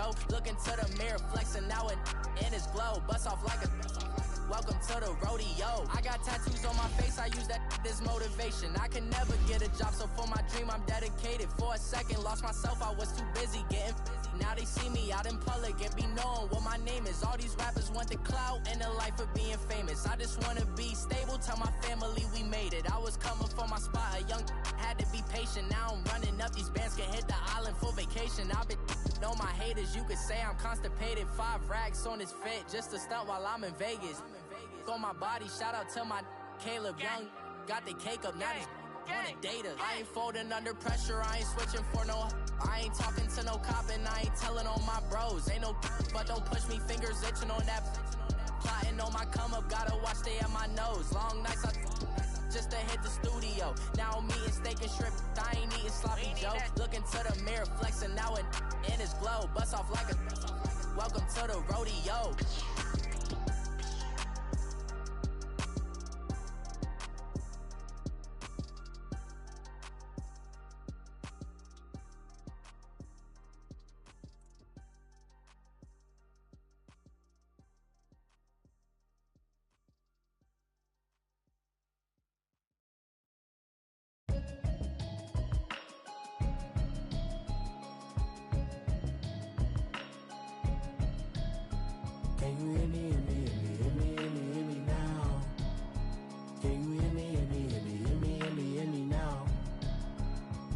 Joe. Look into the mirror, flexing now and in his glow. Bust off like a welcome to the rodeo. I got tattoos on my face, I use that as motivation. I can never get a job, so for my dream I'm dedicated. For a second, lost myself, I was too busy getting busy. Now they see me out in public and be knowing what my name is. All these rappers want the clout and the life of being famous. I just wanna be stable, tell my family we made it. I was coming for my spot, a young had to be patient. Now I'm running up, these bands can hit the island for vacation. I've been know my haters, you could say I'm constipated. 5 racks on his fit, just to stunt while I'm in Vegas. On my body, shout out to my Caleb Young. Got the cake up, now he's on the data. I ain't folding under pressure, I ain't switching for no. I ain't talking to no cop and I ain't telling on my bros. Ain't no but don't push me, fingers itching on that. Plotting on my come up, gotta watch stay at my nose. Long nights I just to hit the studio. Now I'm eating steak and shrimp, I ain't eating sloppy Joe. Look into the mirror, flexing now and in his glow. Bust off like a welcome to the rodeo. Can you hear me, hear me, hear me, hear me, hear me, hear me now? Can you hear me, hear me, hear me, hear me, hear me, hear me now?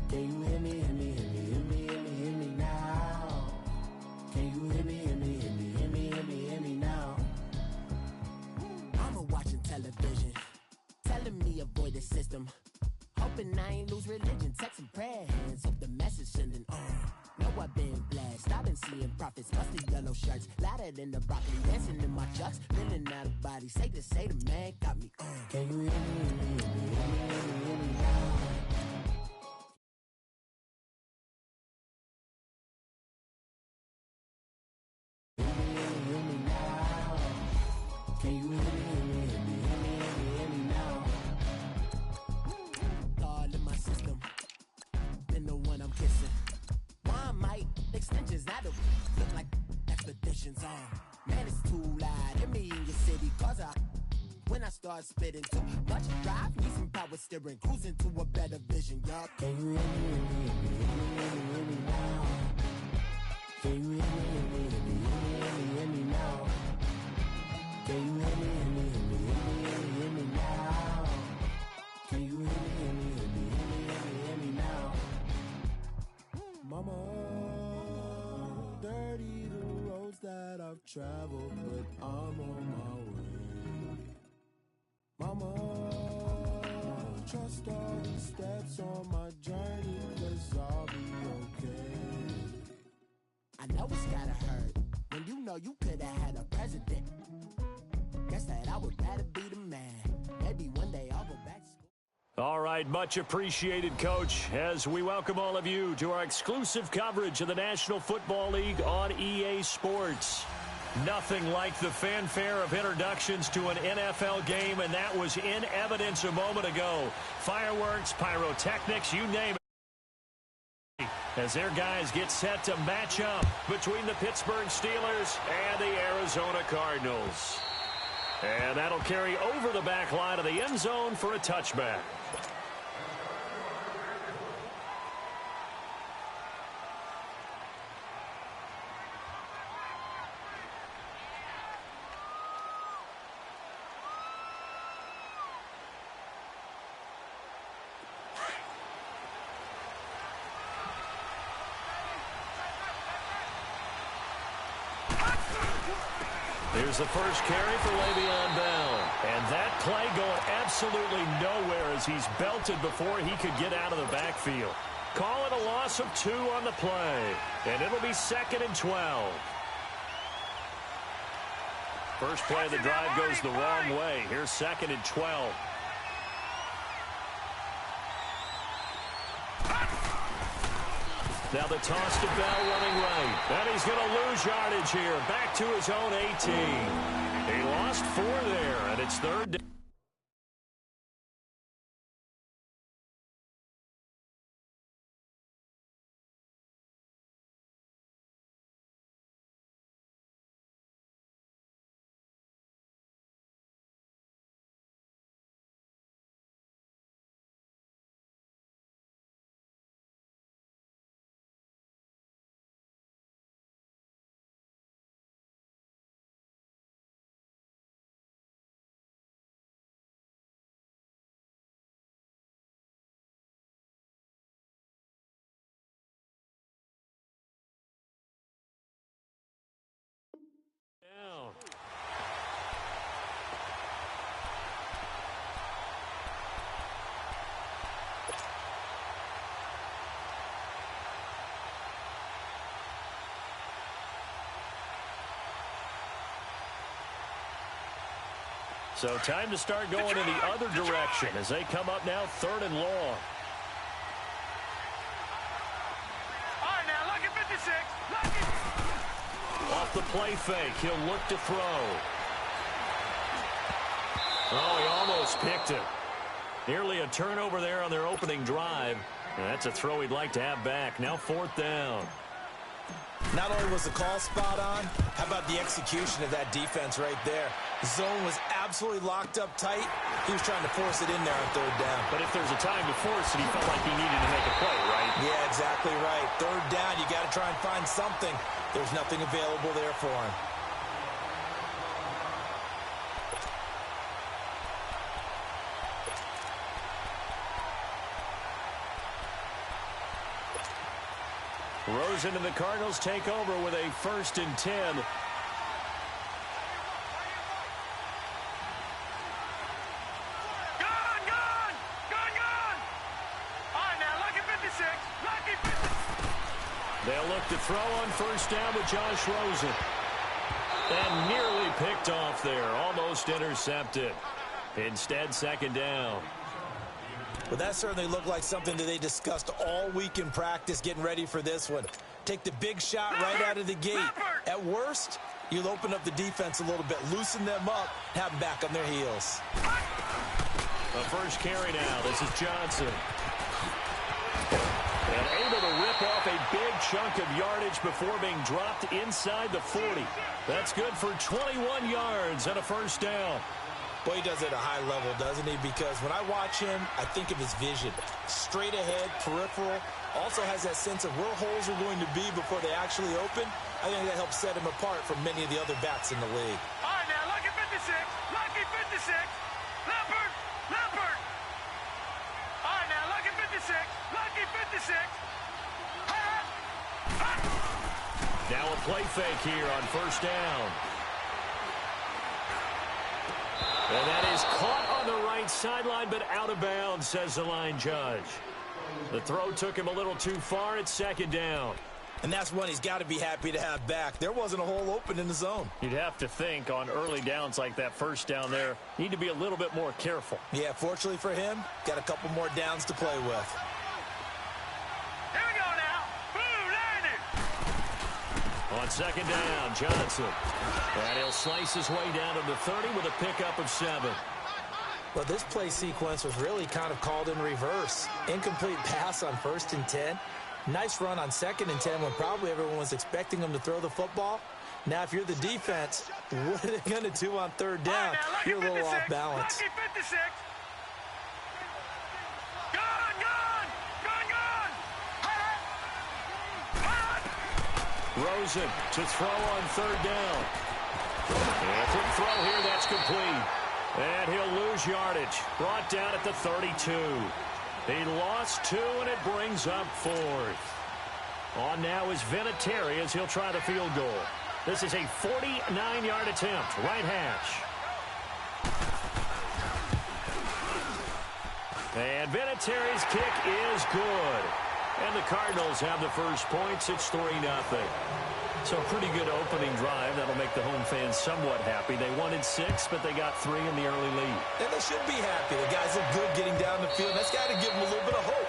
Can you hear me, hear me, hear me, hear me, hear me, hear me now? Can you hear me, hear me, hear me, hear me, hear me, hear me now? Mama watching television, telling me avoid the system. Hoping I ain't lose religion, texting prayer hands up the message sending on. Know I've been blessed, I've been seeing prophets, busted yellow shirts, louder than the broccoli, dancing in my chucks, feeling out of body, say the man got me on. Can you hear me, hear me, hear me, hear me, hear me, hear me now? Hear me now? Can you hear me, hear me, hear me, hear me, hear me, hear me now? All in my system, been the one I'm kissing. Why might extensions that'll look like expeditions on? Man, it's too loud. Hit me in your city, cause when I start spitting too much drive, need some power steering, cruising to a better vision, y'all. Can you hear me, hear me, hear me, hear me, hear me, hear me now? Can you hear me, hear me, hear me, hear me, hear me, hear me now? Can you hear me, hear me, hear me, hear me, hear me, hear me now? Can you hear me, hear me, hear me, hear me, hear me, hear me now? Mama, dirty the roads that I've traveled, but I'm on my way. Mama, trust all the steps on my journey, 'cause I'll be okay. I know it's gotta hurt when you know you could've had a president. Guess that I would rather be the man. Maybe one day I'll go back to school. All right, much appreciated, Coach, as we welcome all of you to our exclusive coverage of the National Football League on EA Sports. Nothing like the fanfare of introductions to an NFL game, and that was in evidence a moment ago. Fireworks, pyrotechnics, you name it, as their guys get set to match up between the Pittsburgh Steelers and the Arizona Cardinals. And that'll carry over the back line of the end zone for a touchback. Here's the first carry for Le'Veon Bell. And that play going absolutely nowhere as he's belted before he could get out of the backfield. Call it a loss of 2 on the play. And it'll be 2nd and 12. First play of the drive goes the wrong way. Here's 2nd and 12. Now the toss to Bell running right. And he's going to lose yardage here. Back to his own 18. He lost 4 there, and it's 3rd down. So time to start going in the other direction as they come up now 3rd and long. All right, now, look at 56. Look at... Off the play fake, he'll look to throw. Oh, he almost picked it. Nearly a turnover there on their opening drive. And that's a throw he'd like to have back. Now 4th down. Not only was the call spot on, how about the execution of that defense right there? The zone was absolutely locked up tight. He was trying to force it in there on 3rd down. But if there's a time to force it, he felt like he needed to make a play, right? Yeah, exactly right. 3rd down, you got to try and find something. There's nothing available there for him. Rosen and the Cardinals take over with a 1st and 10. Gun, gun! Gun, gun! All right, now, look at 56. Look at 56. They'll look to throw on 1st down with Josh Rosen. And nearly picked off there. Almost intercepted. Instead, 2nd down. Well, that certainly looked like something that they discussed all week in practice getting ready for this one. Take the big shot right out of the gate. At worst, you'll open up the defense a little bit, loosen them up, have them back on their heels. The first carry now. This is Johnson. And able to rip off a big chunk of yardage before being dropped inside the 40. That's good for 21 yards and a 1st down. Boy, he does it at a high level, doesn't he? Because when I watch him, I think of his vision. Straight ahead, peripheral. Also has that sense of where holes are going to be before they actually open. I think that helps set him apart from many of the other backs in the league. All right, now, look at 56. Lucky 56. Leopard. Leopard. All right, now, look at 56. Lucky 56. Now a play fake here on 1st down. And that is caught on the right sideline, but out of bounds, says the line judge. The throw took him a little too far. It's 2nd down. And that's one he's got to be happy to have back. There wasn't a hole open in the zone. You'd have to think on early downs like that 1st down there, need to be a little bit more careful. Yeah, fortunately for him, got a couple more downs to play with. Here we go now. Boom, landed. On 2nd down, Johnson. And he'll slice his way down to the 30 with a pickup of 7. Well, this play sequence was really kind of called in reverse. Incomplete pass on 1st and 10. Nice run on 2nd and 10 when probably everyone was expecting him to throw the football. Now, if you're the defense, what are they going to do on 3rd down? Right, now, you're a little off balance. Lucky 56. Gun, gun! Gun, gun! Rosen to throw on 3rd down. And a quick throw here, that's complete. And he'll lose yardage. Brought down at the 32. He lost 2, and it brings up 4th. On now is Vinatieri as he'll try the field goal. This is a 49-yard attempt, right hash. And Vinatieri's kick is good. And the Cardinals have the first points. It's 3-0. So a pretty good opening drive. That'll make the home fans somewhat happy. They wanted 6, but they got 3 in the early lead. And they should be happy. The guys look good getting down the field. That's got to give them a little bit of hope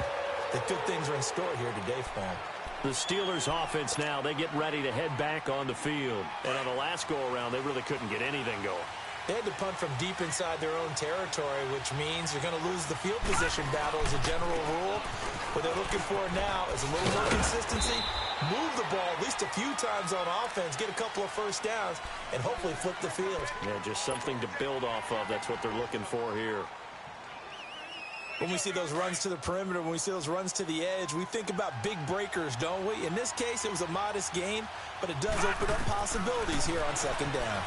that good things are in store here today for them. The Steelers offense now, they get ready to head back on the field. And on the last go-around, they really couldn't get anything going. They had to punt from deep inside their own territory, which means you're going to lose the field position battle as a general rule. What they're looking for now is a little more consistency, move the ball at least a few times on offense, get a couple of 1st downs, and hopefully flip the field. Yeah, just something to build off of. That's what they're looking for here. When we see those runs to the perimeter, when we see those runs to the edge, we think about big breakers, don't we? In this case, it was a modest gain, but it does open up possibilities here on 2nd down.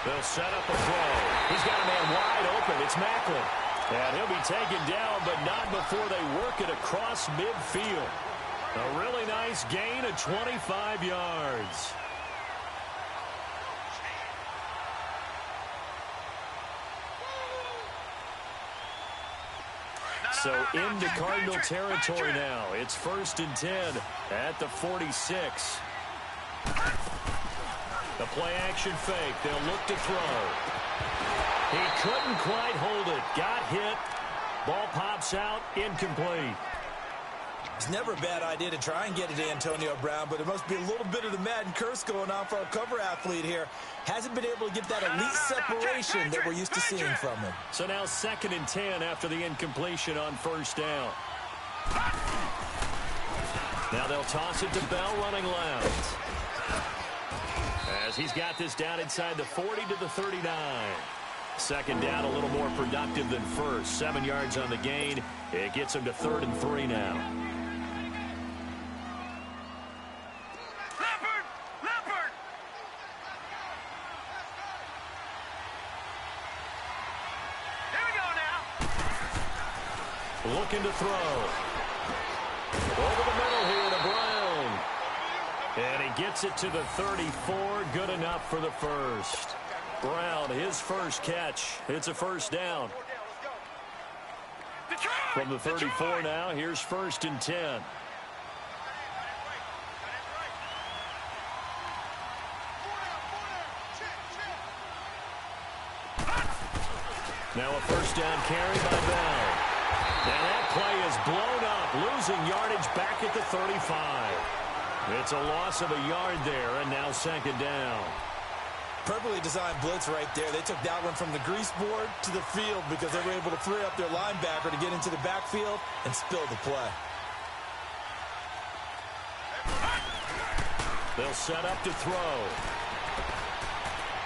They'll set up a throw. He's got a man wide open. It's Macklin. And he'll be taken down, but not before they work it across midfield. A really nice gain of 25 yards. So into Cardinal territory now. It's 1st and 10 at the 46. The play action fake. They'll look to throw. He couldn't quite hold it. Got hit. Ball pops out. Incomplete. It's never a bad idea to try and get it to Antonio Brown, but there must be a little bit of the Madden curse going on for our cover athlete here. Hasn't been able to get that elite separation that we're used to seeing from him. So now 2nd and 10 after the incompletion on first down. Now they'll toss it to Bell running left. As he's got this down inside the 40 to the 39. 2nd down, a little more productive than first. 7 yards on the gain. It gets him to 3rd and 3 now. Looking to throw. Over the middle here to Brown. And he gets it to the 34. Good enough for the first. Brown, his first catch. It's a first down. From the 34 now, here's 1st and 10. Now a first down carry by Bell. And that play is blown up, losing yardage back at the 35. It's a loss of a yard there, and now 2nd down. Perfectly designed blitz right there. They took that one from the grease board to the field because they were able to free up their linebacker to get into the backfield and spill the play. They'll set up to throw.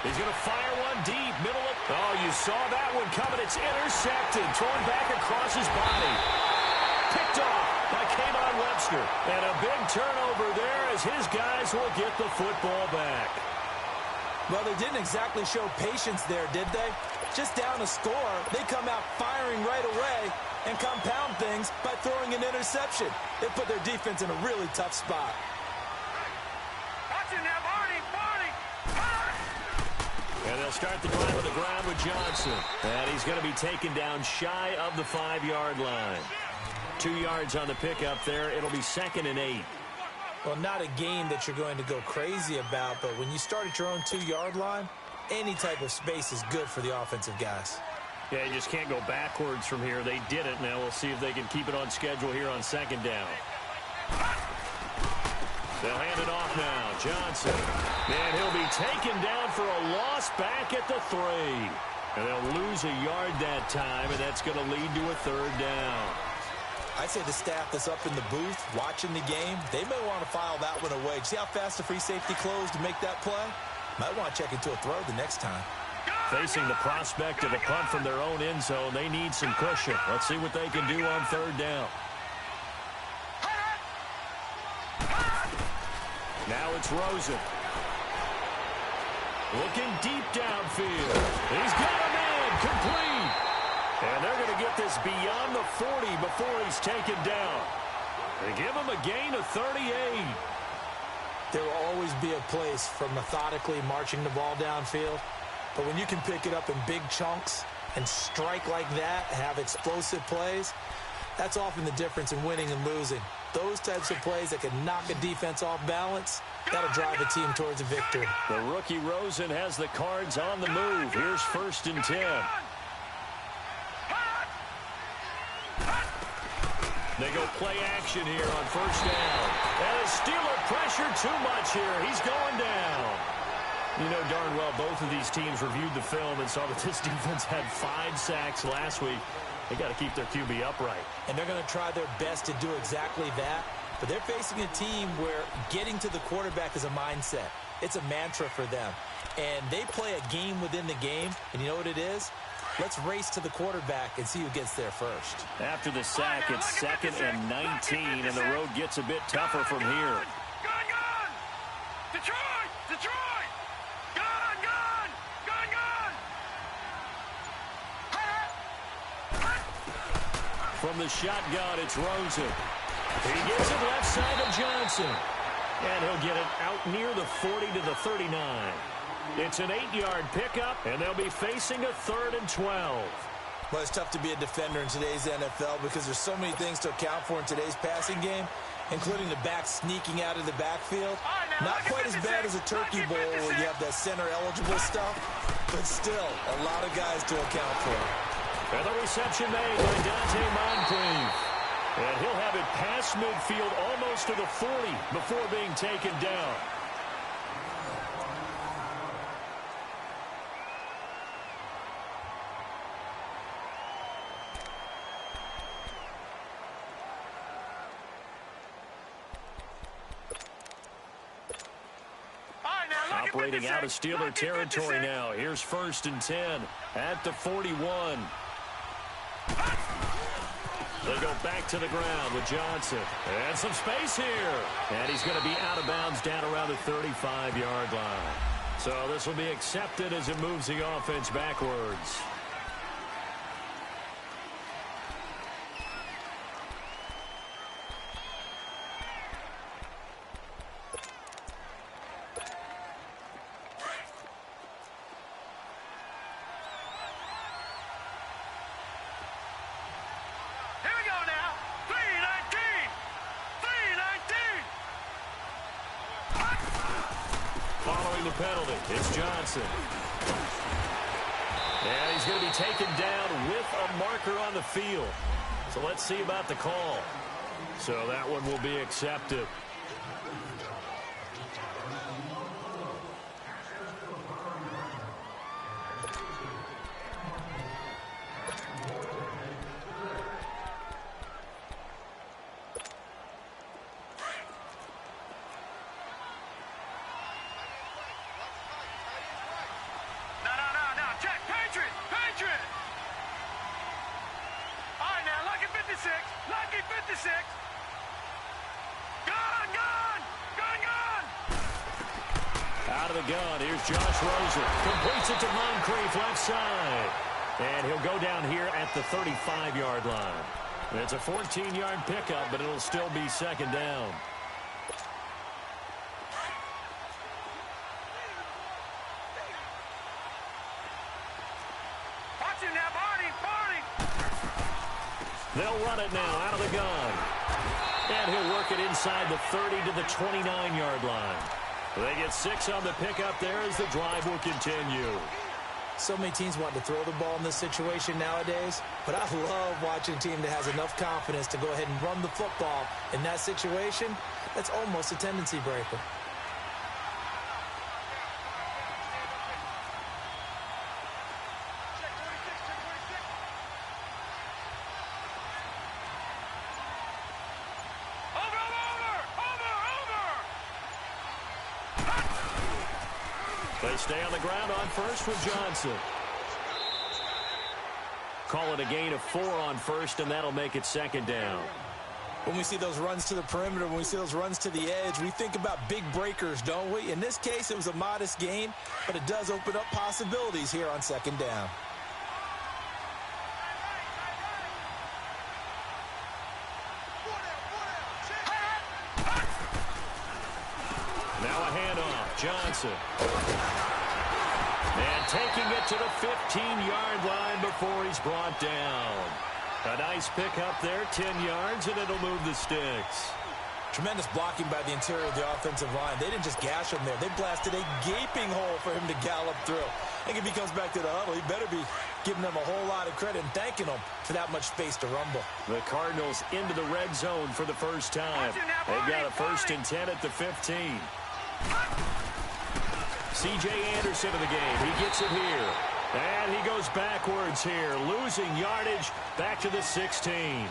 He's going to fire one deep, middle of... Oh, you saw that one coming. It's intercepted. Thrown back across his body. Picked off by Kayvon Webster. And a big turnover there as his guys will get the football back. Well, they didn't exactly show patience there, did they? Just down a score, they come out firing right away and compound things by throwing an interception. They put their defense in a really tough spot. And they'll start the drive on the ground with Johnson. And he's going to be taken down shy of the 5-yard line. 2 yards on the pickup there. It'll be 2nd and 8. Well, not a game that you're going to go crazy about, but when you start at your own 2-yard line, any type of space is good for the offensive guys. Yeah, you just can't go backwards from here. They did it. Now we'll see if they can keep it on schedule here on 2nd down. They'll hand it off now. Johnson. And he'll be taken down for a loss back at the 3. And they'll lose a yard that time, and that's going to lead to a 3rd down. I'd say the staff that's up in the booth watching the game, they may want to file that one away. See how fast the free safety closed to make that play? Might want to check into a throw the next time. Facing the prospect of a punt from their own end zone, they need some cushion. Let's see what they can do on 3rd down. Now it's Rosen. Looking deep downfield. He's got a man complete. And they're going to get this beyond the 40 before he's taken down. They give him a gain of 38. There will always be a place for methodically marching the ball downfield. But when you can pick it up in big chunks and strike like that, have explosive plays, that's often the difference in winning and losing. Those types of plays that can knock a defense off balance, that'll drive a team towards a victory. The rookie Rosen has the Cards on the move. Here's 1st and 10. They go play action here on 1st down. And a Steeler pressure too much here. He's going down. You know darn well both of these teams reviewed the film and saw that this defense had 5 sacks last week. They got to keep their QB upright. And they're going to try their best to do exactly that. But they're facing a team where getting to the quarterback is a mindset. It's a mantra for them. And they play a game within the game. And you know what it is? Let's race to the quarterback and see who gets there first. After the sack, it's 2nd and 19, and the road gets a bit tougher from here. Gun! Detroit! Detroit! Gun! From the shotgun, it's Rosen. He gets it left side to Johnson. And he'll get it out near the 40 to the 39. It's an 8-yard pickup, and they'll be facing a 3rd and 12. Well, it's tough to be a defender in today's NFL because there's so many things to account for in today's passing game, including the back sneaking out of the backfield. Not quite as bad as a turkey bowl where you have that center-eligible stuff, but still, a lot of guys to account for. And the reception made by Dante Moncrief. And he'll have it past midfield almost to the 40 before being taken down. Operating out of Steeler territory now. Here's 1st and 10 at the 41. They go back to the ground with Johnson. And some space here. And he's going to be out of bounds down around the 35-yard line. So this will be accepted as it moves the offense backwards. The penalty. It's Johnson. And he's going to be taken down with a marker on the field. So let's see about the call. So that one will be accepted. Out of the gun, here's Josh Rosen. Completes it to Moncrief left side. And he'll go down here at the 35-yard line. It's a 14-yard pickup, but it'll still be 2nd down. They'll run it now out of the gun. And he'll work it inside the 30 to the 29-yard line. They get 6 on the pickup there as the drive will continue. So many teams want to throw the ball in this situation nowadays, but I love watching a team that has enough confidence to go ahead and run the football in that situation. That's almost a tendency breaker. They stay on the ground on first with Johnson. Call it a gain of 4 on first, and that'll make it 2nd down. When we see those runs to the perimeter, when we see those runs to the edge, we think about big breakers, don't we? In this case, it was a modest gain, but it does open up possibilities here on 2nd down. Now a handoff, Johnson. And taking it to the 15-yard line before he's brought down. A nice pickup there, 10 yards, and it'll move the sticks. Tremendous blocking by the interior of the offensive line. They didn't just gash him there. They blasted a gaping hole for him to gallop through. I think if he comes back to the huddle, he better be giving them a whole lot of credit and thanking them for that much space to rumble. The Cardinals into the red zone for the first time. They've got a 1st and 10 at the 15. C.J. Anderson in the game. He gets it here. And he goes backwards here, losing yardage back to the 16.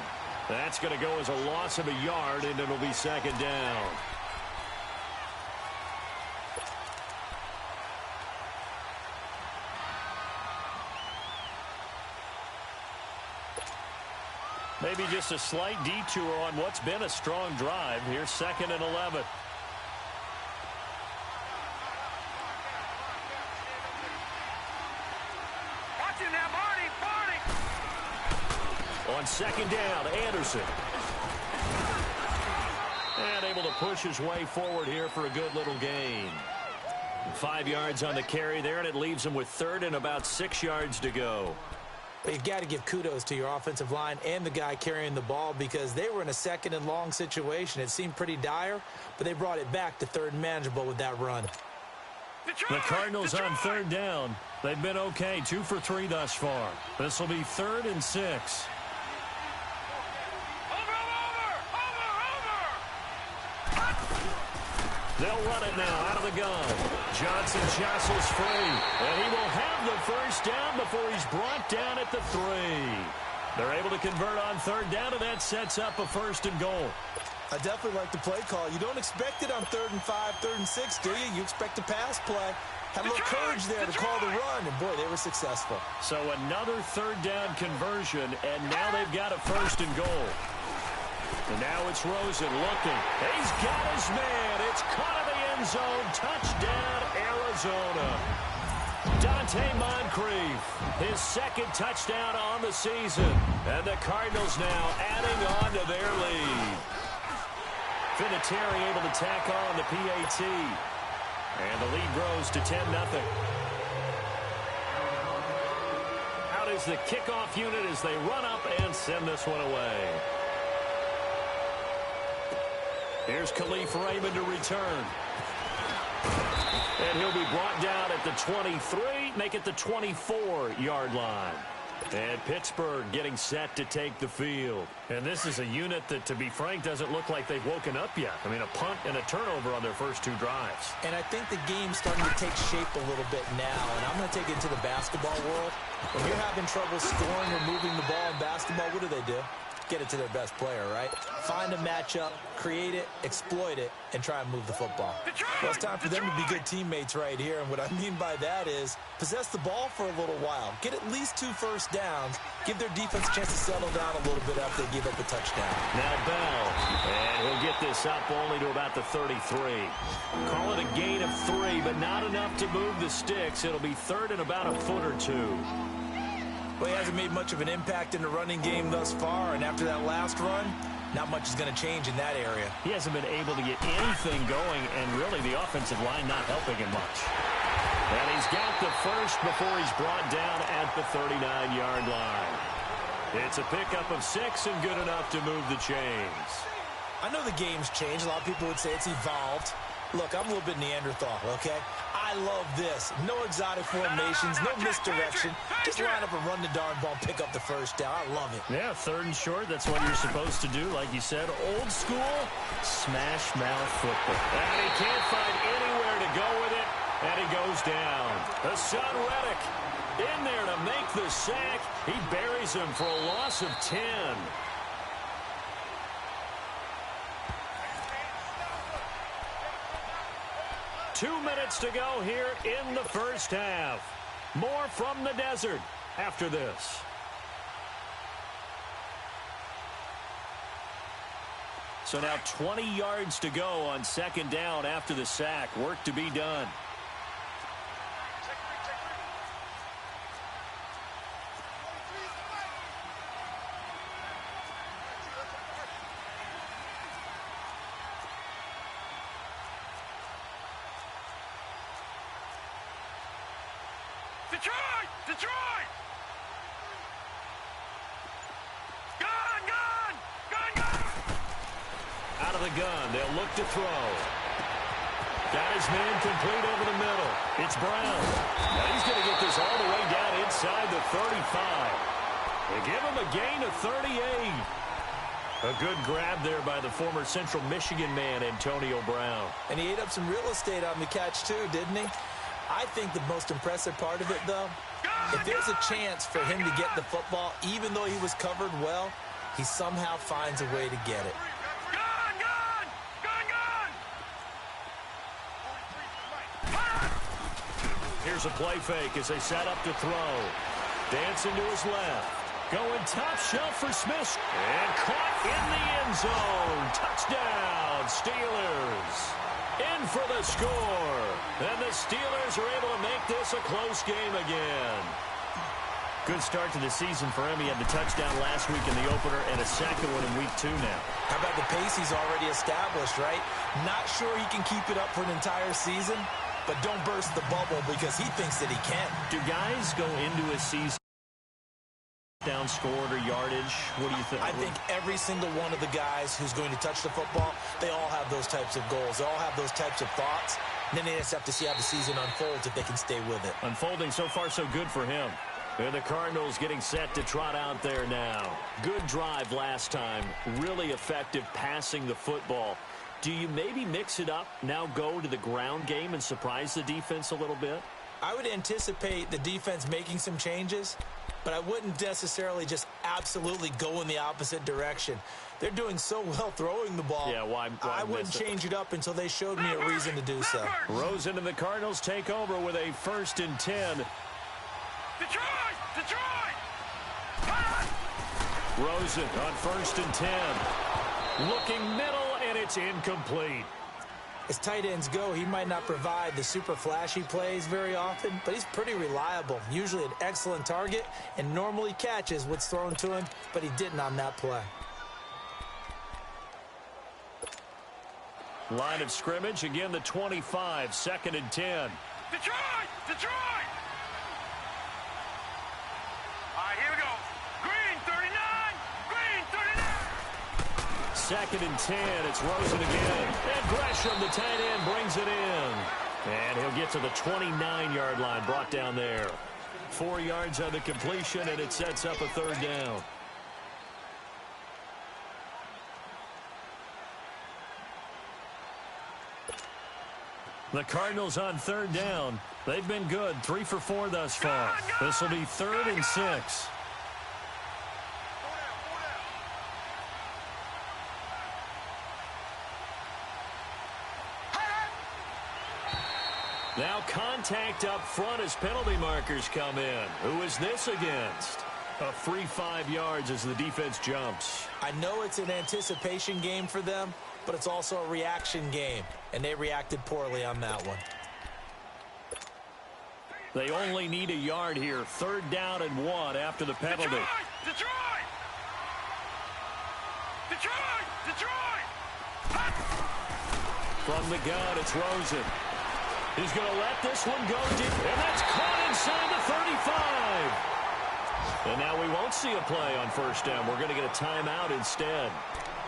That's going to go as a loss of a yard, and it'll be 2nd down. Maybe just a slight detour on what's been a strong drive. Here's 2nd and 11. On 2nd down, Anderson. And able to push his way forward here for a good little gain. 5 yards on the carry there, and it leaves him with 3rd and about 6 yards to go. But you've got to give kudos to your offensive line and the guy carrying the ball because they were in a 2nd and long situation. It seemed pretty dire, but they brought it back to 3rd and manageable with that run. The Cardinals on third down. They've been okay, 2 for 3 thus far. This will be 3rd and 6. They'll run it now out of the gun. Johnson jostles free, and he will have the first down before he's brought down at the 3. They're able to convert on third down, and that sets up a 1st and goal. I definitely like the play call. You don't expect it on 3rd and 5, 3rd and 6, do you? You expect a pass play. Had a little courage there to call the run, and, boy, they were successful. So another 3rd down conversion, and now they've got a 1st and goal. And now it's Rosen looking. He's got his man. It's caught in the end zone. Touchdown, Arizona. Dante Moncrief, his 2nd touchdown on the season. And the Cardinals now adding on to their lead. Vinatieri able to tack on the PAT. And the lead grows to 10-0. Out is the kickoff unit as they run up and send this one away. Here's Khalif Raymond to return. And he'll be brought down at the 23, make it the 24-yard line. And Pittsburgh getting set to take the field. And this is a unit that, to be frank, doesn't look like they've woken up yet. I mean, a punt and a turnover on their first 2 drives. And I think the game's starting to take shape a little bit now. And I'm going to take it into the basketball world. When you're having trouble scoring or moving the ball in basketball, what do? Get it to their best player, right? Find a matchup, create it, exploit it, and try and move the football. Well, it's time for them to be good teammates right here, and what I mean by that is possess the ball for a little while, get at least 2 first downs, give their defense a chance to settle down a little bit after they give up a touchdown. Now Bell, and he'll get this up only to about the 33. Call it a gain of 3, but not enough to move the sticks. It'll be 3rd and about a foot or 2. Well, he hasn't made much of an impact in the running game thus far, and after that last run, not much is going to change in that area. He hasn't been able to get anything going, and really the offensive line not helping him much. And he's got the first before he's brought down at the 39-yard line. It's a pickup of 6 and good enough to move the chains. I know the game's changed. A lot of people would say it's evolved. Look, I'm a little bit Neanderthal, okay? I love this. No exotic formations, no misdirection. Just line up and run the darn ball, pick up the first down. I love it. Yeah, 3rd and short, that's what you're supposed to do. Like you said, old school, smash mouth football. And he can't find anywhere to go with it, and he goes down. Hassan Reddick in there to make the sack. He buries him for a loss of 10. 2 minutes to go here in the first half. More from the desert after this. So now 20 yards to go on 2nd down after the sack. Work to be done. Detroit! Detroit! Gun! Gun! Gun! Gun! Out of the gun, they'll look to throw. Got his man complete over the middle. It's Brown. Now he's going to get this all the way down inside the 35. They give him a gain of 38. A good grab there by the former Central Michigan man, Antonio Brown. And he ate up some real estate on the catch, too, didn't he? I think the most impressive part of it, though, if there's a chance for him to get the football, even though he was covered well, he somehow finds a way to get it. Gun! Gun! Gun! Gun! Here's a play fake as they set up to throw. Dancing to his left. Going top shelf for Smith. And caught in the end zone. Touchdown, Steelers. In for the score. And the Steelers are able to make this a close game again. Good start to the season for him. He had the touchdown last week in the opener and a second one in week 2 now. How about the pace he's already established, right? Not sure he can keep it up for an entire season, but don't burst the bubble because he thinks that he can. Do guys go into a season down scored or yardage? What do you think? I think every single one of the guys who's going to touch the football, they all have those types of goals. They all have those types of thoughts. And then they just have to see how the season unfolds if they can stay with it. Unfolding so far so good for him. And the Cardinals getting set to trot out there now. Good drive last time. Really effective passing the football. Do you maybe mix it up, now go to the ground game and surprise the defense a little bit? I would anticipate the defense making some changes, but I wouldn't necessarily just absolutely go in the opposite direction. They're doing so well throwing the ball. Yeah, why I wouldn't change it up until they showed me a reason to do so. Rosen and the Cardinals take over with a 1st and 10. Detroit! Detroit! Rosen on 1st and 10. Looking middle, and it's incomplete. As tight ends go, he might not provide the super flashy plays very often, but he's pretty reliable. Usually an excellent target and normally catches what's thrown to him, but he didn't on that play. Line of scrimmage, again the 25, 2nd and 10. Detroit! Detroit! All right, here we go. Green 39! Green 39! 2nd and 10. It's Rosen again. And Gresham, the tight end, brings it in. And he'll get to the 29-yard line, brought down there. 4 yards on the completion, and it sets up a 3rd down. The Cardinals on 3rd down. They've been good, 3 for 4 thus far. This will be 3rd and 6. Now contact up front as penalty markers come in. Who is this against? A free 5 yards as the defense jumps. I know it's an anticipation game for them, but it's also a reaction game, and they reacted poorly on that one. They only need a yard here. 3rd down and 1 after the penalty. Detroit! Detroit! Detroit! Detroit! From the gun, it's Rosen. He's going to let this one go deep, and that's caught inside the 35. And now we won't see a play on 1st down. We're going to get a timeout instead,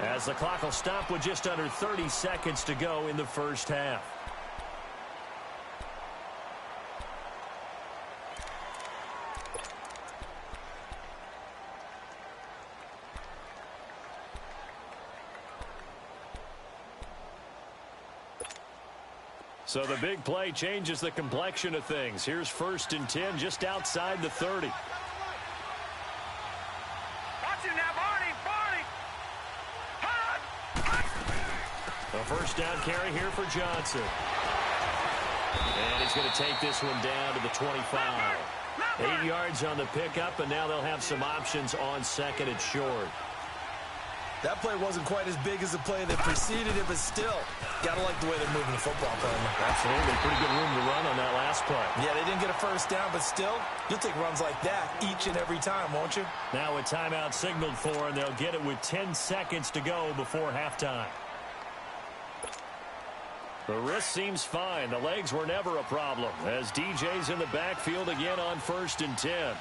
as the clock will stop with just under 30 seconds to go in the 1st half. So the big play changes the complexion of things. Here's 1st and 10 just outside the 30. Watch him now, Barney! Barney! A 1st down carry here for Johnson. And he's going to take this one down to the 25. 8 yards on the pickup, and now they'll have some options on 2nd and short. That play wasn't quite as big as the play that preceded it, but still, gotta like the way they're moving the football play. Absolutely. Pretty good room to run on that last play. Yeah, they didn't get a 1st down, but still, you'll take runs like that each and every time, won't you? Now a timeout signaled for, and they'll get it with 10 seconds to go before halftime. The wrist seems fine. The legs were never a problem, as DJ's in the backfield again on 1st and 10.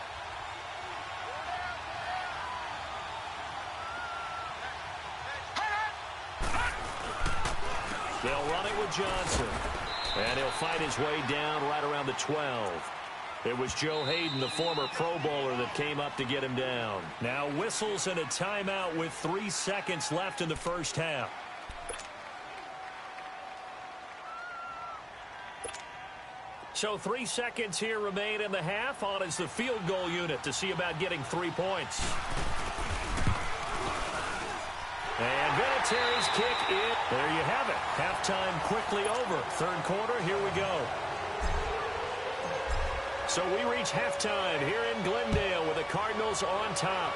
They'll run it with Johnson. And he'll fight his way down right around the 12. It was Joe Hayden, the former Pro Bowler, that came up to get him down. Now whistles and a timeout with 3 seconds left in the 1st half. So 3 seconds here remain in the half. On is the field goal unit to see about getting 3 points. And Vinatieri's kick in. There you have it. Halftime quickly over. 3rd quarter, here we go. So we reach halftime here in Glendale with the Cardinals on top.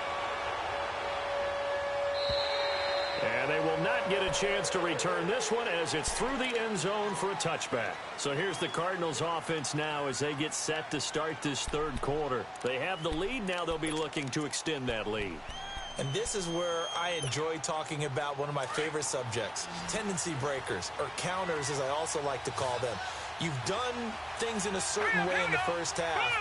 And they will not get a chance to return this one as it's through the end zone for a touchback. So here's the Cardinals offense now as they get set to start this 3rd quarter. They have the lead. Now they'll be looking to extend that lead. And this is where I enjoy talking about one of my favorite subjects, tendency breakers, or counters as I also like to call them. You've done things in a certain way in the 1st half,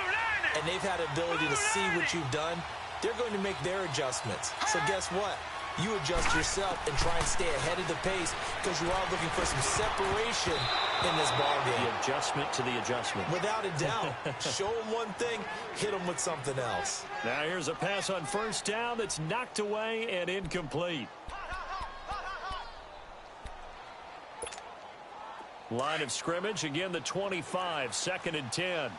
and they've had the ability to see what you've done. They're going to make their adjustments. So guess what? you adjust yourself and try and stay ahead of the pace because you are looking for some separation in this ball game. The adjustment to the adjustment. Without a doubt. Show them one thing, hit them with something else. Now here's a pass on first down that's knocked away and incomplete. Line of scrimmage, again the 25, 2nd and 10.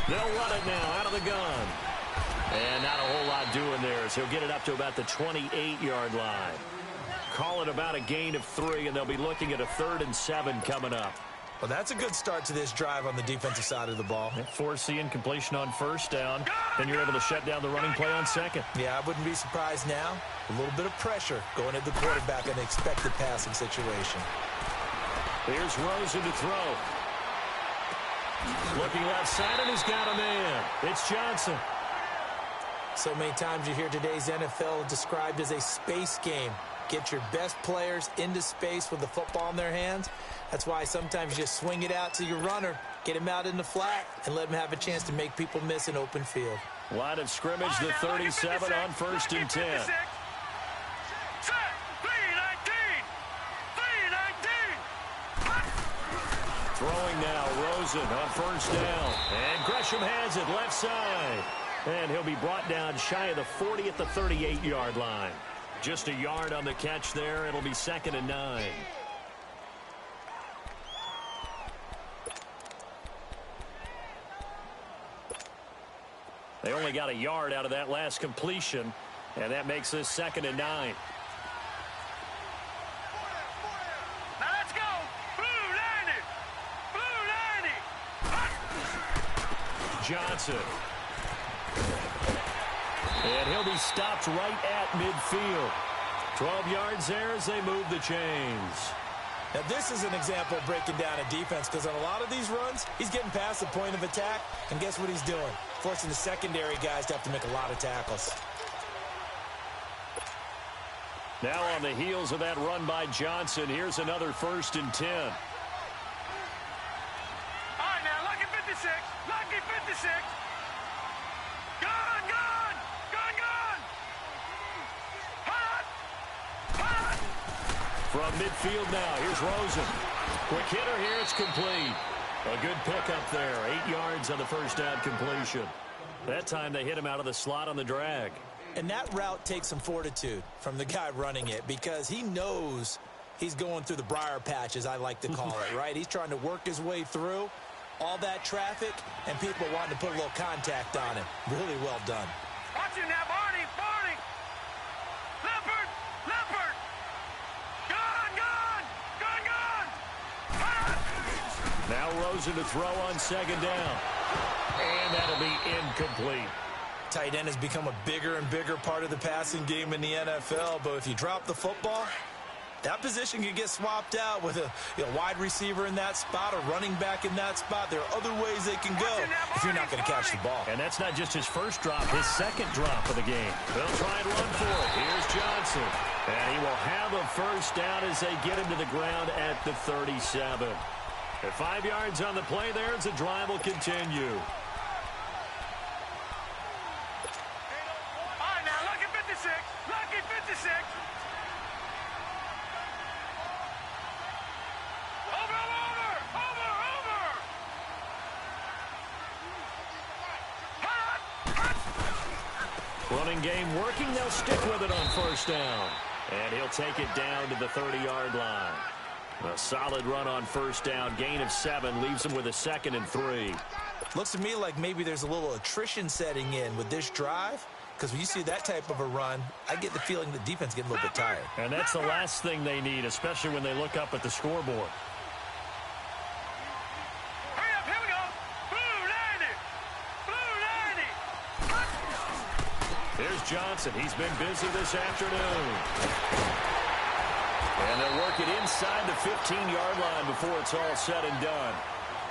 They'll run it now out of the gun. And not a whole lot doing there, so he'll get it up to about the 28-yard line. Call it about a gain of 3, and they'll be looking at a 3rd and 7 coming up. Well, that's a good start to this drive on the defensive side of the ball. Force the incompletion on first down. Then you're able to shut down the running play on second. Yeah, I wouldn't be surprised now. A little bit of pressure going at the quarterback in an expected passing situation. Here's Rosen to throw. Looking left side, and he's got a man. It's Johnson. So many times you hear today's NFL described as a space game. Get your best players into space with the football in their hands. That's why sometimes you just swing it out to your runner, get him out in the flat, and let him have a chance to make people miss an open field. Line of scrimmage, the 37 on 1st and 10. Throwing now, Rosen on first down. And Gresham has it left side. And he'll be brought down shy of the 40 at the 38-yard line. Just a yard on the catch there. It'll be 2nd and 9. They only got a yard out of that last completion, and that makes this 2nd and 9. Now let's go. Blue 90. Johnson. And he'll be stopped right at midfield. 12 yards there as they move the chains. Now, this is an example of breaking down a defense because on a lot of these runs, he's getting past the point of attack, and guess what he's doing? Forcing the secondary guys to have to make a lot of tackles. Now on the heels of that run by Johnson, here's another 1st and 10. All right, now, lucky 56. Lucky 56. Gone, gone. Gone, gone. Hot. Hot. From midfield now, here's Rosen. Quick hitter here, it's complete. A good pickup there, 8 yards on the first down completion. That time they hit him out of the slot on the drag. And that route takes some fortitude from the guy running it because he knows he's going through the briar patch, as I like to call it, right? He's trying to work his way through all that traffic and people wanting to put a little contact on him. Really well done. Watch him now, Barney. Barney. Leopard. Leopard. Gone, gone. Gone, gone. Hot. Now Rosen to throw on 2nd down. And that'll be incomplete. Tight end has become a bigger and bigger part of the passing game in the NFL, but if you drop the football, that position can get swapped out with a wide receiver in that spot, a running back in that spot. There are other ways they can go if you're not going to catch the ball. And that's not just his first drop, his second drop of the game. They'll try and run for it. Here's Johnson. And he will have a first down as they get him to the ground at the 37. At 5 yards on the play there, as the drive will continue. All right, now, lucky 56. Lucky 56. Over, over, over, over. Hot. Hot. Running game working. They'll stick with it on first down. And he'll take it down to the 30-yard line. A solid run on first down. Gain of 7 leaves him with a 2nd and 3. Looks to me like maybe there's a little attrition setting in with this drive because when you see that type of a run, I get the feeling the defense getting a little bit tired. And that's the last thing they need, especially when they look up at the scoreboard. Hurry up, here we go. Blue 90. Blue 90. Here's Johnson. He's been busy this afternoon. And they'll work it inside the 15-yard line before it's all said and done.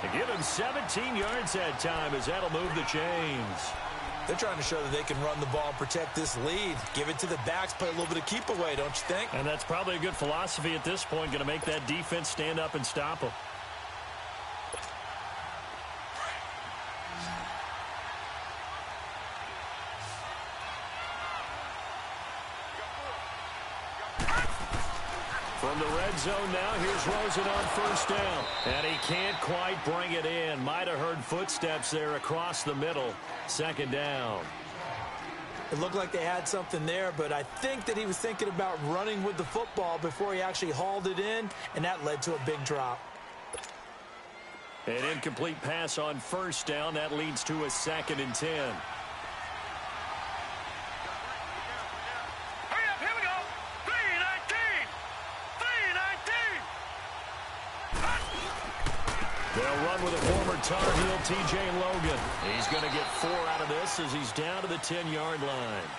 They give him 17 yards that time as that'll move the chains. They're trying to show that they can run the ball and protect this lead. Give it to the backs, play a little bit of keep away, don't you think? And that's probably a good philosophy at this point, going to make that defense stand up and stop them. From the red zone now, here's Rosen on first down. And he can't quite bring it in. Might have heard footsteps there across the middle. Second down. It looked like they had something there, but I think that he was thinking about running with the football before he actually hauled it in, and that led to a big drop. An incomplete pass on first down. That leads to a 2nd and 10. Hurry up, here we go. 3:19. 3:19. They'll run with a former Tar Heel, T.J. Logan. He's going to get 4 out of this as he's down to the 10-yard line.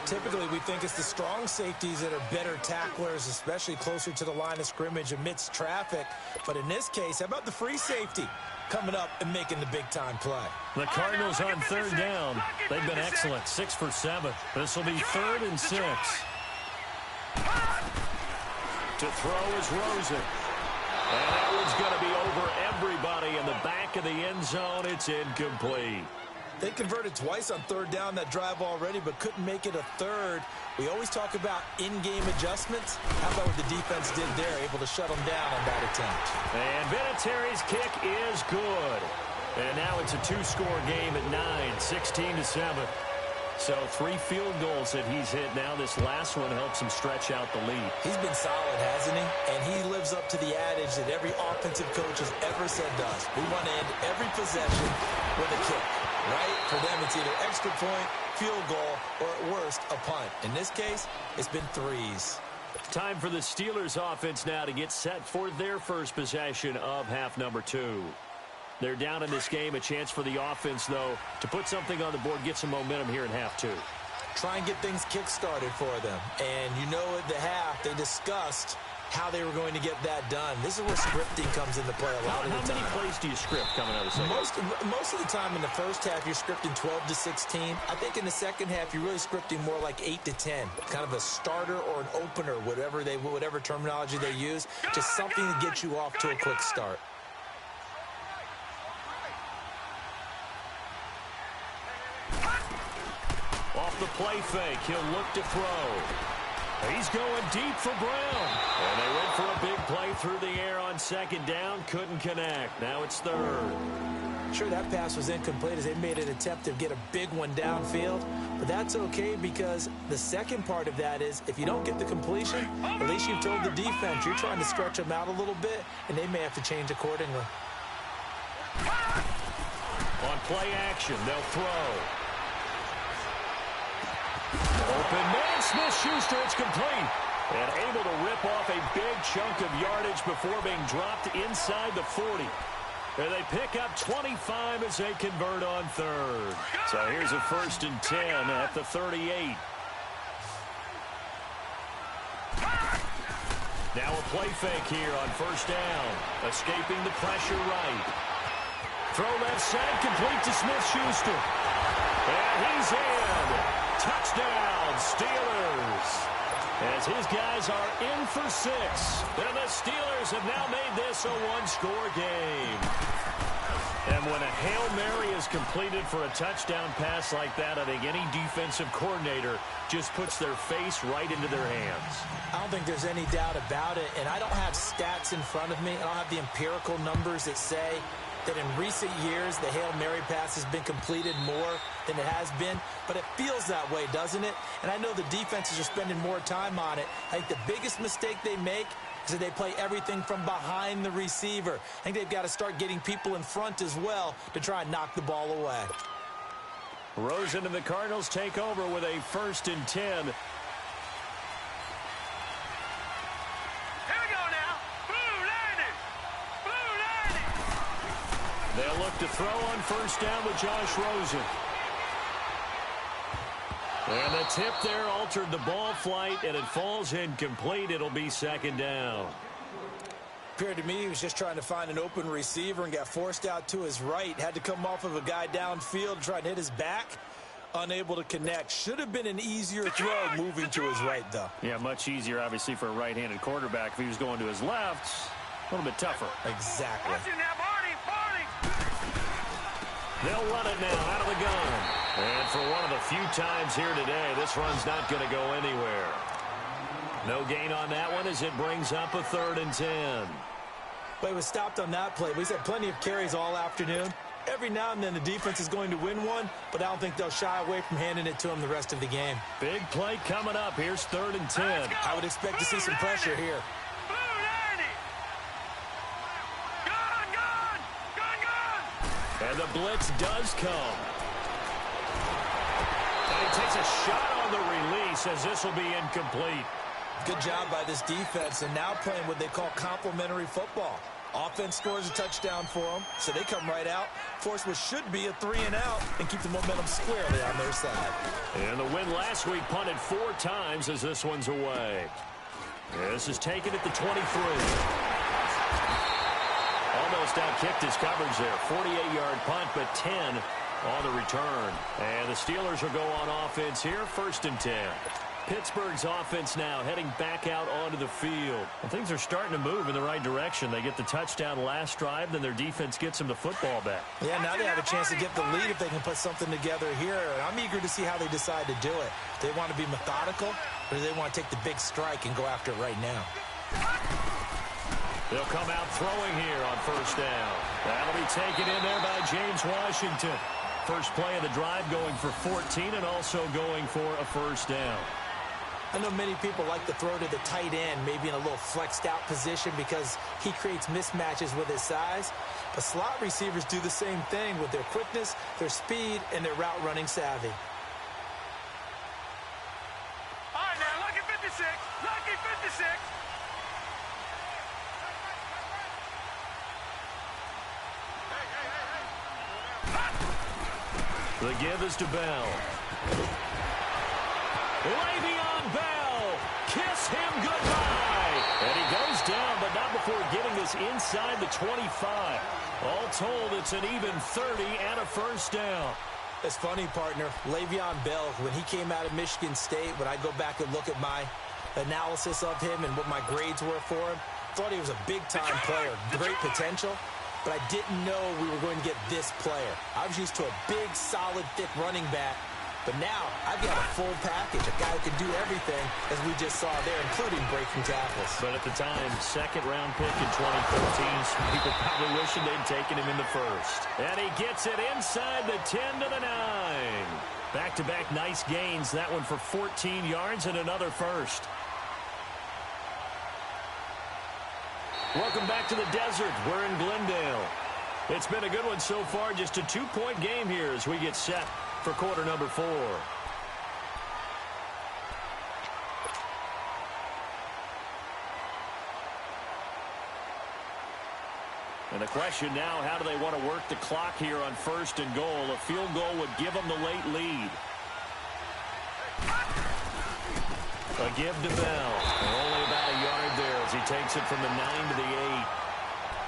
Typically, we think it's the strong safeties that are better tacklers, especially closer to the line of scrimmage amidst traffic. But in this case, how about the free safety coming up and making the big-time play? The Cardinals on 3rd down. They've been excellent, 6 for 7. This will be 3rd and 6. To throw is Rosen. And that one's going to be over everybody in the back of the end zone. It's incomplete. They converted twice on 3rd down that drive already, but couldn't make it a 3rd. We always talk about in-game adjustments. How about what the defense did there, able to shut them down on that attempt? And Vinatieri's kick is good. And now it's a 2-score game at 9, 16-7. So 3 field goals that he's hit now. This last one helps him stretch out the lead. He's been solid, hasn't he? And he lives up to the adage that every offensive coach has ever said to us. We want to end every possession with a kick. Right? For them, it's either extra point, field goal, or at worst, a punt. In this case, it's been 3s. Time for the Steelers offense now to get set for their first possession of half number 2. They're down in this game. A chance for the offense, though, to put something on the board, get some momentum here in half 2. Try and get things kick-started for them. And you know at the half, they discussed how they were going to get that done. This is where scripting comes into play a lot of the time. How many plays do you script coming out of the second? Most of the time in the first half, you're scripting 12 to 16. I think in the second half, you're really scripting more like 8 to 10. Kind of a starter or an opener, whatever terminology they use. Just something to get you off to a quick start. Off the play fake, he'll look to throw. He's going deep for Brown. And they went for a big play through the air on 2nd down. Couldn't connect. Now it's 3rd. Sure, that pass was incomplete as they made an attempt to get a big one downfield. But that's okay because the second part of that is if you don't get the completion, at least you've told the defense you're trying to stretch them out a little bit, and they may have to change accordingly. On play action, they'll throw. Open man, Smith-Schuster, it's complete. And able to rip off a big chunk of yardage before being dropped inside the 40. And they pick up 25 as they convert on 3rd. So here's a 1st and 10 at the 38. Now a play fake here on 1st down. Escaping the pressure right. Throw left side, complete to Smith-Schuster. And he's in. Touchdown, Steelers. As his guys are in for 6. And the Steelers have now made this a 1-score game. And when a Hail Mary is completed for a touchdown pass like that, I think any defensive coordinator just puts their face right into their hands. I don't think there's any doubt about it. And I don't have stats in front of me. I don't have the empirical numbers that say that in recent years the Hail Mary pass has been completed more than it has been, but it feels that way, doesn't it? And I know the defenses are spending more time on it. I think the biggest mistake they make is that they play everything from behind the receiver. I think they've got to start getting people in front as well to try and knock the ball away. Rosen and the Cardinals take over with a 1st and 10. They'll look to throw on 1st down with Josh Rosen. And the tip there altered the ball flight, and it falls incomplete. It'll be 2nd down. Appeared to me he was just trying to find an open receiver and got forced out to his right. Had to come off of a guy downfield, try and hit his back. Unable to connect. Should have been an easier throw moving to his right, though. Yeah, much easier, obviously, for a right-handed quarterback. If he was going to his left, a little bit tougher. Exactly. They'll run it now out of the gun. And for one of the few times here today, this run's not going to go anywhere. No gain on that one as it brings up a 3rd and 10. Well, he was stopped on that play, but he's had plenty of carries all afternoon. Every now and then the defense is going to win one, but I don't think they'll shy away from handing it to him the rest of the game. Big play coming up. Here's 3rd and 10. I would expect to see some pressure here. And the blitz does come. And he takes a shot on the release as this will be incomplete. Good job by this defense, and now playing what they call complementary football. Offense scores a touchdown for them, so they come right out, force what should be a 3-and-out, and keep the momentum squarely on their side. And the win last week punted 4 times as this one's away. This is taken at the 23. Almost outkicked his coverage there. 48-yard punt, but 10 on the return. And the Steelers will go on offense here, 1st and 10. Pittsburgh's offense now heading back out onto the field. And things are starting to move in the right direction. They get the touchdown last drive, then their defense gets them the football back. Yeah, now they have a chance to get the lead if they can put something together here. And I'm eager to see how they decide to do it. Do they want to be methodical, or do they want to take the big strike and go after it right now? They'll come out throwing here on 1st down. That'll be taken in there by James Washington. First play of the drive going for 14 and also going for a 1st down. I know many people like to throw to the tight end, maybe in a little flexed out position because he creates mismatches with his size. But slot receivers do the same thing with their quickness, their speed, and their route running savvy. All right, now, lucky 56. Lucky 56. The give is to Bell. Le'Veon Bell, kiss him goodbye. And he goes down, but not before getting this inside the 25. All told, it's an even 30 and a 1st down. It's funny, partner. Le'Veon Bell, when he came out of Michigan State, when I go back and look at my analysis of him and what my grades were for him, thought he was a big-time player, great potential. But I didn't know we were going to get this player. I was used to a big, solid, thick running back. But now, I've got a full package, a guy who can do everything, as we just saw there, including breaking tackles. But at the time, 2nd-round pick in 2013, some people probably wishing they'd taken him in the 1st. And he gets it inside the 10 to the 9. Back-to-back nice gains. That one for 14 yards and another 1st. Welcome back to the desert. We're in Glendale. It's been a good one so far. Just a 2-point game here as we get set for quarter number 4. And the question now, how do they want to work the clock here on 1st and goal? A field goal would give them the late lead. A give to Bell. Only about a yard there as he takes it from the 9 to the 8.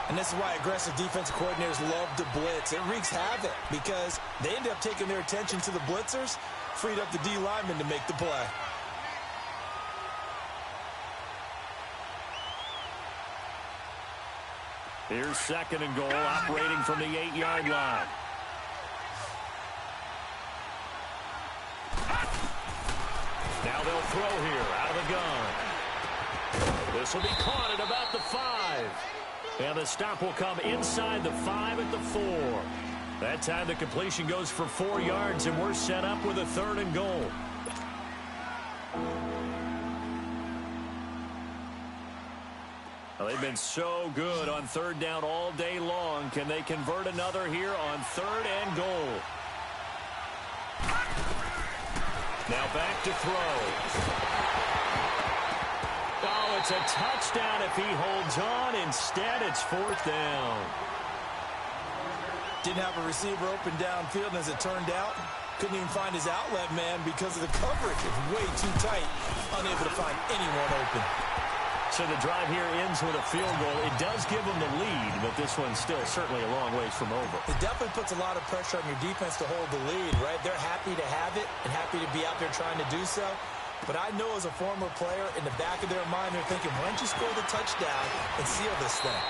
And this is why aggressive defensive coordinators love to blitz. It wreaks havoc because they end up taking their attention to the blitzers, freed up the D lineman to make the play. Here's 2nd and goal, operating from the 8-yard line. Now they'll throw here out of the gun. This will be caught at about the 5. And the stop will come inside the 5 at the 4. That time the completion goes for 4 yards, and we're set up with a 3rd and goal. Well, they've been so good on 3rd down all day long. Can they convert another here on 3rd and goal? Now back to throw. Oh, it's a touchdown if he holds on. Instead, it's 4th down. Didn't have a receiver open downfield, and as it turned out, couldn't even find his outlet man because of the coverage. It's way too tight, unable to find anyone open. So the drive here ends with a field goal. It does give them the lead, but this one's still certainly a long ways from over. It definitely puts a lot of pressure on your defense to hold the lead, right? They're happy to have it and happy to be out there trying to do so. But I know as a former player, in the back of their mind, they're thinking, why don't you score the touchdown and seal this thing?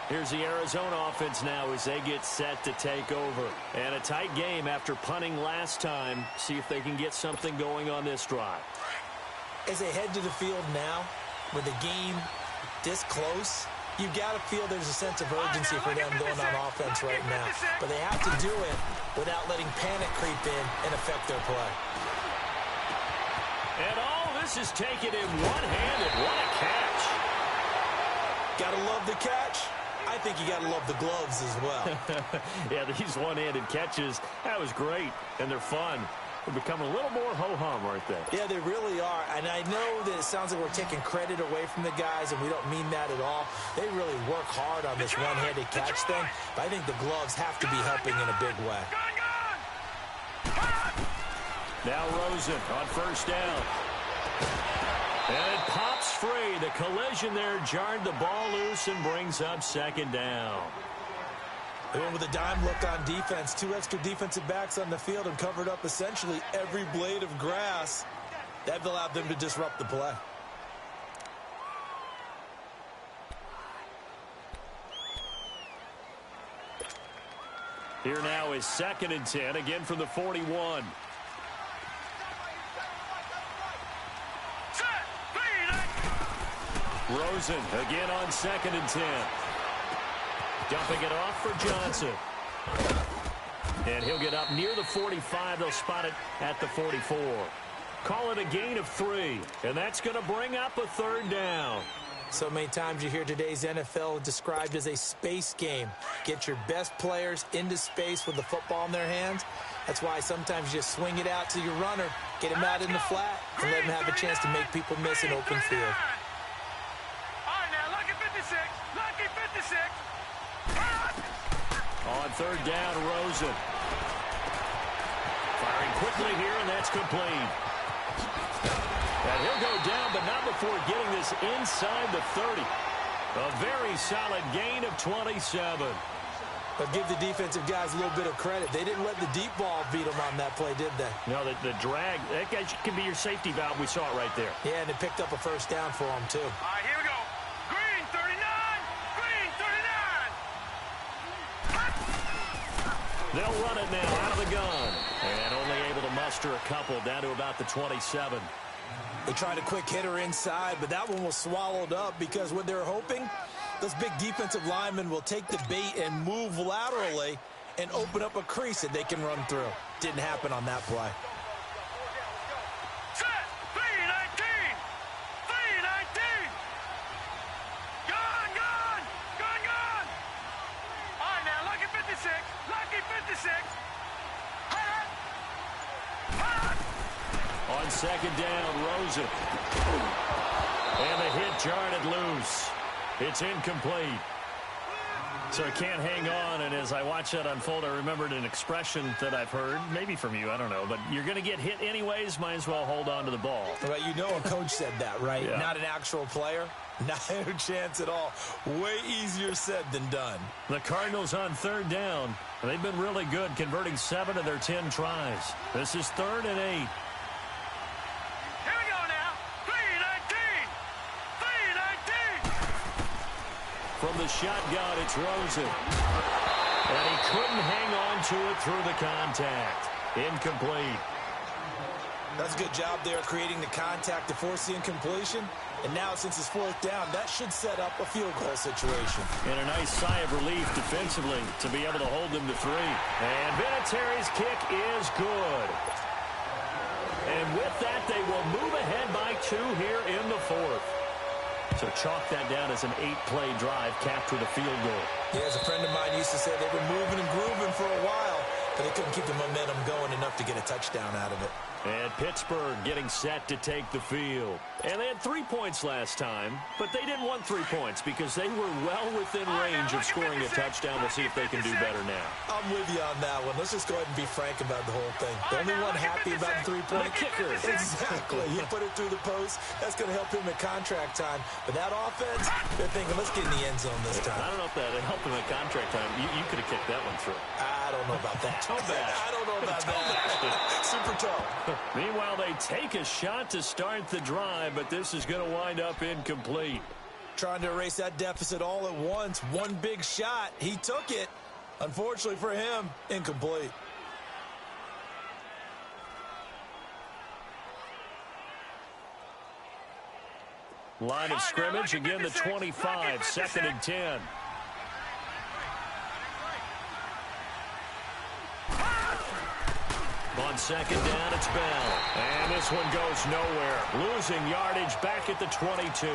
Here's the Arizona offense now as they get set to take over. And a tight game after punting last time. See if they can get something going on this drive. As they head to the field now, with the game this close, you've got to feel there's a sense of urgency for them going on offense right now. But they have to do it without letting panic creep in and affect their play. And all this is taken in one-handed. What a catch. Gotta love the catch. I think you gotta love the gloves as well. Yeah, these one-handed catches, that was great, and they're fun. They're becoming a little more ho-hum, aren't they? Yeah, they really are. And I know that it sounds like we're taking credit away from the guys, and we don't mean that at all. They really work hard on this one-handed catch thing, but I think the gloves have to be helping in a big way. Now Rosen on first down. And it pops free. The collision there jarred the ball loose and brings up second down. They went with a dime look on defense. 2 extra defensive backs on the field and covered up essentially every blade of grass. That allowed them to disrupt the play. Here now is 2nd and 10, again from the 41. Rosen again on 2nd and 10. Dumping it off for Johnson. And he'll get up near the 45. They'll spot it at the 44. Call it a gain of 3. And that's going to bring up a 3rd down. So many times you hear today's NFL described as a space game. Get your best players into space with the football in their hands. That's why sometimes you just swing it out to your runner, get him out in the flat, and let him have a chance to make people miss an open field. On 3rd down, Rosen. Firing quickly here, and that's complete. And he'll go down, but not before getting this inside the 30. A very solid gain of 27. But give the defensive guys a little bit of credit. They didn't let the deep ball beat them on that play, did they? No, the drag, that guy can be your safety valve. We saw it right there. Yeah, and it picked up a first down for them, too. All right, here we go. Green 39. Green 39. They'll run it now out of the gun. And only able to muster a couple down to about the 27. They tried a quick hitter inside, but that one was swallowed up because what they're hoping, those big defensive linemen will take the bait and move laterally and open up a crease that they can run through. Didn't happen on that play. Set. 319. 319. Gone, gone. Gone, gone. All right, now, lucky 56. Lucky 56. Hot. Hot. On 2nd down, Rosen. And the hit jarred it loose. It's incomplete. So it can't hang on, and as I watch that unfold, I remembered an expression that I've heard, maybe from you, I don't know, but you're going to get hit anyways, might as well hold on to the ball. Well, you know a coach said that, right? Yeah. Not an actual player. Not a chance at all. Way easier said than done. The Cardinals on 3rd down. They've been really good, converting 7 of their 10 tries. This is 3rd and 8. From the shotgun, it's Rosen. And he couldn't hang on to it through the contact. Incomplete. That's a good job there creating the contact to force the incompletion. And now, since it's 4th down, that should set up a field goal situation. And a nice sigh of relief defensively to be able to hold them to 3. And Vinatieri's kick is good. And with that, they will move ahead by 2 here in the 4th. So chalk that down as an 8-play drive capped with a field goal. Yeah, as a friend of mine used to say, they were moving and grooving for a while, but they couldn't keep the momentum going enough to get a touchdown out of it. And Pittsburgh getting set to take the field. And they had 3 points last time, but they didn't want 3 points because they were well within range of scoring a touchdown. We'll see if they can do better now. I'm with you on that one. Let's just go ahead and be frank about the whole thing. The only one happy about the 3-point kicker. Exactly. He put it through the post. That's going to help him at contract time. But that offense, they're thinking, let's get in the end zone this time. I don't know if that helped him at contract time. You could have kicked that one through. I don't know about that. I don't know about that. Super tough. Meanwhile, they take a shot to start the drive, but this is going to wind up incomplete. trying to erase that deficit all at once. One big shot. He took it. Unfortunately for him, incomplete. Line of scrimmage, again the 25, 2nd and 10. On 2nd down, it's Bell. And this one goes nowhere. Losing yardage back at the 22.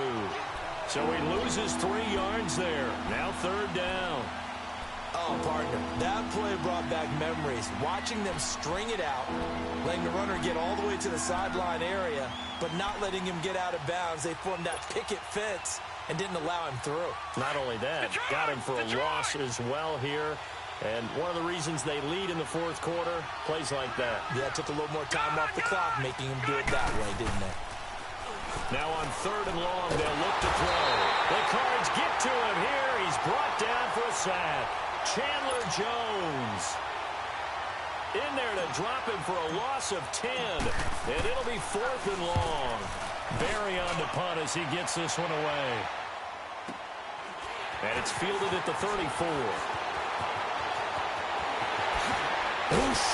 So he loses 3 yards there. Now 3rd down. Oh, partner, that play brought back memories. Watching them string it out, letting the runner get all the way to the sideline area, but not letting him get out of bounds. They formed that picket fence and didn't allow him through. Not only that, got him for a loss as well here. And one of the reasons they lead in the 4th quarter, plays like that. Yeah, it took a little more time off the clock, making him do it that way, didn't they? Now on 3rd and long, they'll look to throw. The Cards get to him here. He's brought down for a sack. Chandler Jones in there to drop him for a loss of 10. And it'll be 4th and long. Barry on the punt as he gets this one away. And it's fielded at the 34. Whoosh.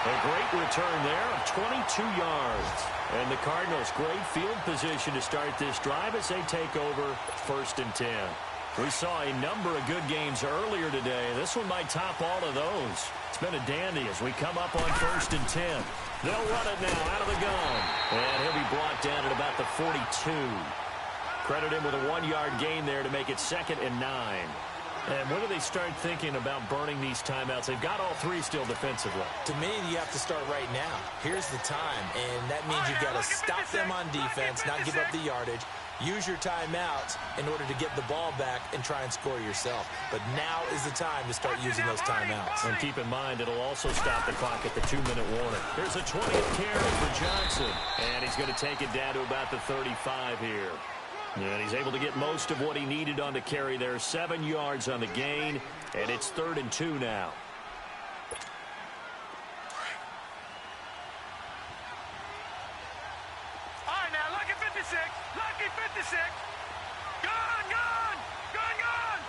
A great return there of 22 yards. And the Cardinals, great field position to start this drive as they take over 1st and 10. We saw a number of good games earlier today. This one might top all of those. It's been a dandy as we come up on 1st and 10. They'll run it now out of the gun. And he'll be brought down at about the 42. Credit him with a 1-yard gain there to make it 2nd and 9. And when do they start thinking about burning these timeouts? They've got all 3 still defensively. To me, you have to start right now. Here's the time, and that means you've got to stop them on defense, not give up the yardage, use your timeouts in order to get the ball back and try and score yourself. But now is the time to start using those timeouts. And keep in mind, it'll also stop the clock at the 2-minute warning. Here's a 20th carry for Johnson, and he's going to take it down to about the 35 here. And he's able to get most of what he needed on the carry there. 7 yards on the gain, and it's 3rd and 2 now. All right, now, lucky 56. Lucky 56. Gone, gone. Gone, gone.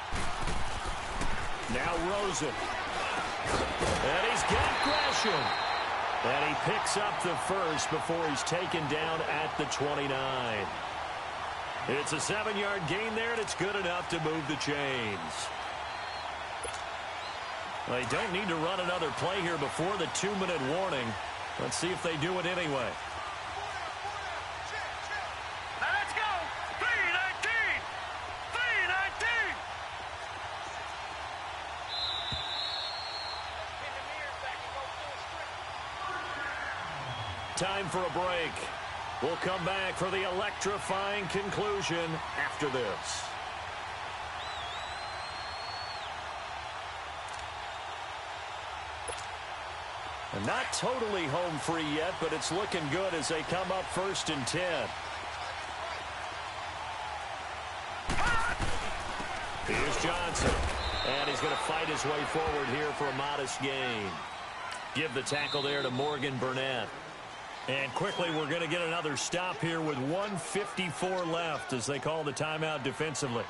Now Rosen. And he's got Gresham. And he picks up the first before he's taken down at the 29. It's a 7-yard gain there, and it's good enough to move the chains. They don't need to run another play here before the 2-minute warning. Let's see if they do it anyway. Now let's go. 3:19. 3:19. Time for a break. We'll come back for the electrifying conclusion after this. And not totally home free yet, but it's looking good as they come up 1st and 10. Here's Johnson. And he's going to fight his way forward here for a modest gain. Give the tackle there to Morgan Burnett. And quickly, we're going to get another stop here with 1:54 left as they call the timeout defensively.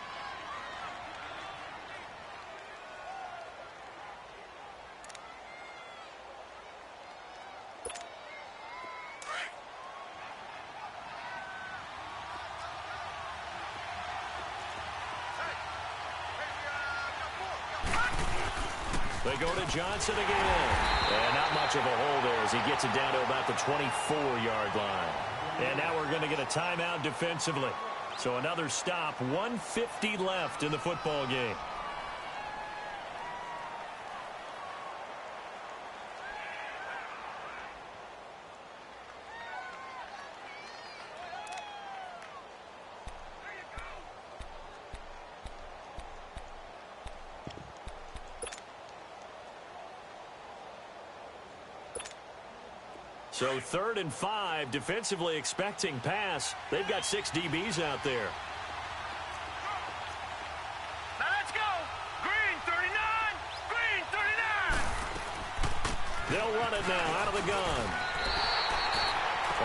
They go to Johnson again. And not much of a hole there as he gets it down to about the 24-yard line. And now we're going to get a timeout defensively. So another stop, 1:50 left in the football game. So 3rd and 5, defensively expecting pass. They've got 6 DBs out there. Now let's go. Green 39. Green 39. They'll run it now out of the gun.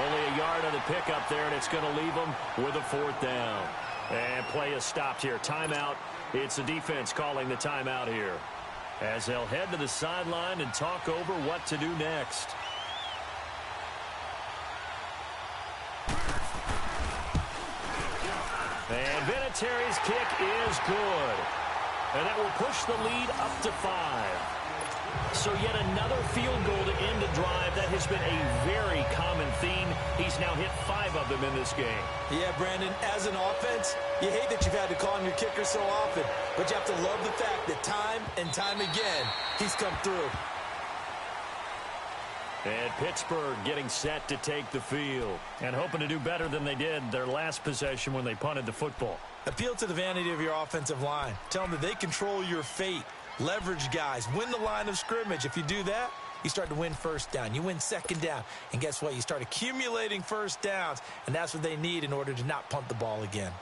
Only a yard on the pickup there, and it's going to leave them with a 4th down. And play is stopped here. Timeout. It's the defense calling the timeout here, as they'll head to the sideline and talk over what to do next. And Vinatieri's kick is good. And that will push the lead up to 5. So yet another field goal to end a drive. That has been a very common theme. He's now hit 5 of them in this game. Yeah, Brandon, as an offense, you hate that you've had to call on your kicker so often, but you have to love the fact that time and time again, he's come through. And Pittsburgh getting set to take the field and hoping to do better than they did their last possession when they punted the football. Appeal to the vanity of your offensive line. Tell them that they control your fate. Leverage guys. Win the line of scrimmage. If you do that, you start to win first down. You win second down. And guess what? You start accumulating first downs. And that's what they need in order to not punt the ball again.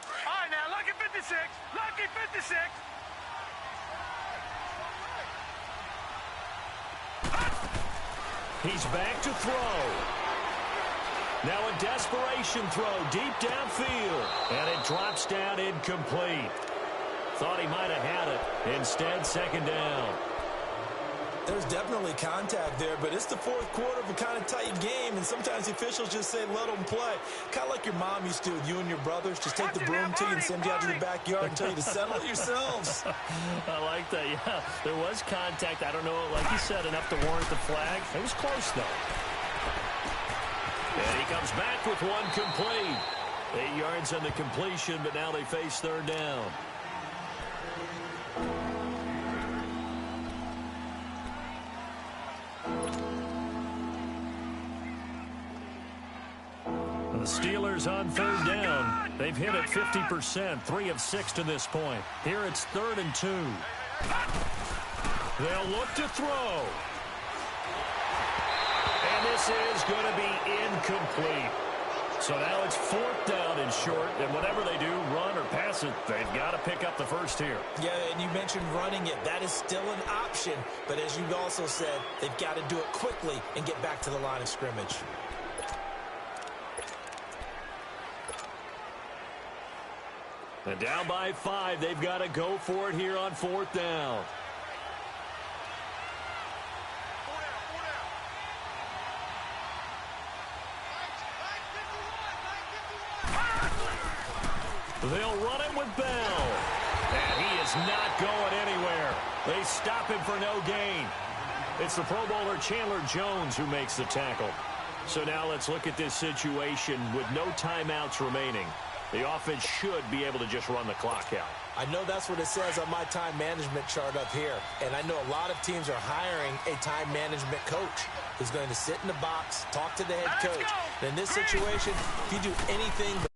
All right, now, lucky 56. Lucky 56. He's back to throw. Now a desperation throw deep downfield. And it drops down incomplete. Thought he might have had it. Instead, second down. There's definitely contact there, but it's the fourth quarter of a kind of tight game, and sometimes the officials just say, let them play. Kind of like your mom used to with you and your brothers. Just take the broom to you and send you out to the backyard and tell you to settle it yourselves. I like that, yeah. There was contact. I don't know, like you said, enough to warrant the flag. It was close, though. And he comes back with one complete. 8 yards on the completion, but now they face third down. The Steelers on third down. They've hit it 50%, 3 of 6 to this point. Here it's 3rd and 2. They'll look to throw. And this is going to be incomplete. So now it's 4th down and short, and whatever they do, run or pass it, they've got to pick up the first here. Yeah, and you mentioned running it. That is still an option, but as you also said, they've got to do it quickly and get back to the line of scrimmage. And down by 5, they've got to go for it here on 4th down. They'll run it with Bell. And he is not going anywhere. They stop him for no gain. It's the Pro Bowler Chandler Jones who makes the tackle. So now let's look at this situation with no timeouts remaining. The offense should be able to just run the clock out. I know that's what it says on my time management chart up here. And I know a lot of teams are hiring a time management coach who's going to sit in the box, talk to the head coach. And in this situation, if you do anything but